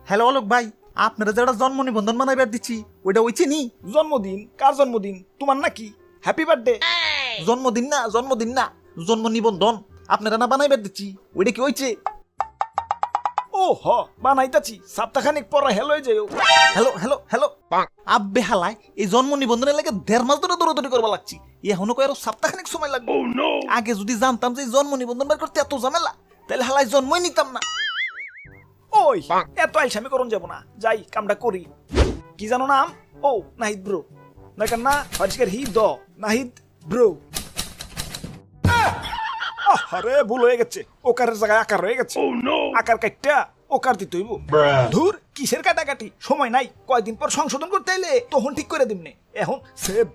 Hello Alok ভাই, আপনারা যেটা জন্ম নিবন্ধন বানাইবার দিচ্ছি ওইটা হইছে নি? জন্মদিন? কার জন্মদিন? তোমার নাকি? Happy birthday. জন্মদিন না, জন্ম নিবন্ধন আপনারা না বানাইবার দিচ্ছি ওইটা কি হইছে? ও হ, বানাইতাছি, সপ্তাহখানিক পরে হেলো হয়ে যাও। হ্যালো হ্যালো হ্যালো আব্বে হালায়, এই জন্ম নিবন্ধনের লাগে 1.5 মাস ধরে দৌড়াদৌড়ি করবা লাগছি, এখনো কয় আরো সপ্তাহখানিক সময় লাগবে। আগে যদি জানতাম যে এই জন্ম নিবন্ধন বের করতে এত ঝামেলা, তাহলে হালায় জন্মই নিতাম না। ওই এত আইসামি করুন যাব না, যাই কামটা করি। কি জানো নাম? ও নাহিদ ব্রো। নাকার না আজকের হি দ নাহিদ ব্রো। আরে ভুল হয়ে গেছে, ওকারের জায়গায় আকার হয়ে গেছে। আকার কাটটা ওকার দিতে হইব। ধুর, কিসের কাটাকাটি, সময় নাই, কয়দিন পর সংশোধন করতে এলে তখন ঠিক করে দিমনে। এখন সেভ।